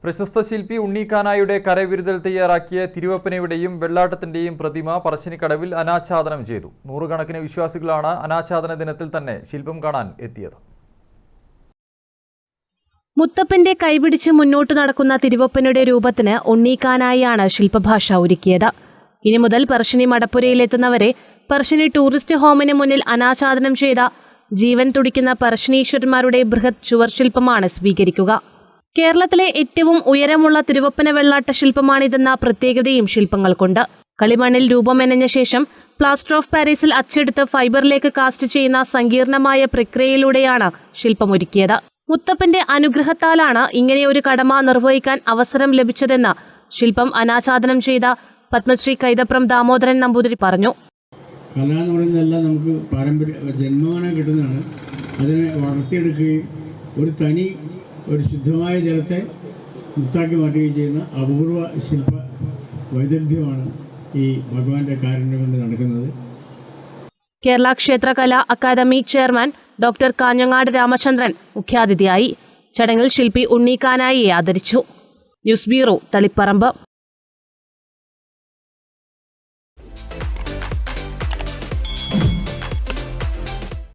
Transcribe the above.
പ്രശസ്ത ശില്പി ഉണ്ണിക്കാനായുടെ കരവിരുതൽ തയ്യാറാക്കിയ തിരുവപ്പനയുടെയും വെള്ളാട്ടത്തിന്റെയും പ്രതിമ പറശ്ശിനിക്കടവിൽ അനാച്ഛാദനം ചെയ്തു. നൂറുകണക്കിന് വിശ്വാസികളാണ് അനാച്ഛാദന ദിനത്തിൽ തന്നെ ശില്പം കാണാൻ എത്തിയത്. മുത്തപ്പന്റെ കൈപിടിച്ച് മുന്നോട്ട് നടക്കുന്ന തിരുവപ്പനയുടെ രൂപത്തിന് ഉണ്ണിക്കാനായാണ് ശില്പഭാഷ ഒരുക്കിയത്. ഇനി മുതൽ പറശ്ശിനി മടപ്പുരയിലെത്തുന്നവരെ പറശ്ശിനി ടൂറിസ്റ്റ് ഹോമിന് മുന്നിൽ അനാച്ഛാദനം ചെയ്ത ജീവൻ തുടിക്കുന്ന പറശ്ശിനീശ്വരന്മാരുടെ ബൃഹത് ചുവർ ശില്പമാണ് സ്വീകരിക്കുക. കേരളത്തിലെ ഏറ്റവും ഉയരമുള്ള തിരുവപ്പന വെള്ളാട്ട ശില്പമാണിതെന്ന പ്രത്യേകതയും ശില്പങ്ങൾക്കുണ്ട്. കളിമണ്ണിൽ രൂപമെനഞ്ഞ ശേഷം പ്ലാസ്റ്റർ ഓഫ് പാരീസിൽ അച്ചെടുത്ത് ഫൈബറിലേക്ക് കാസ്റ്റ് ചെയ്യുന്ന സങ്കീർണമായ പ്രക്രിയയിലൂടെയാണ് ശില്പമൊരുക്കിയത്. മുത്തപ്പന്റെ അനുഗ്രഹത്താലാണ് ഇങ്ങനെയൊരു കടമ നിർവഹിക്കാൻ അവസരം ലഭിച്ചതെന്ന് ശില്പം അനാച്ഛാദനം ചെയ്ത പത്മശ്രീ കൈതപ്രം ദാമോദരൻ നമ്പൂതിരി പറഞ്ഞു. കല എന്ന് പറയുന്നതെല്ലാം നമുക്ക് ജന്മമാനം കിട്ടുന്നതാണ്. അതിനെ വളർത്തിയെടുക്കുകയും ഒരു ശുദ്ധമായ ജലത്തെ മുത്താക്കി മാറ്റുകയും ചെയ്യുന്ന അപൂർവ ശില്പ വൈദഗ്ധ്യമാണ് ഈ ഭഗവാന്റെ കാരുണ്യം കൊണ്ട് നടക്കുന്നത്. കേരള ക്ഷേത്രകലാ academy chairman doctor Kanhangad Ramachandran മുഖ്യാതിഥിയായി. ചടങ്ങിൽ ശില്പി ഉണ്ണിക്കാനായിയെ ആദരിച്ചു. News bureau, Taliparamba.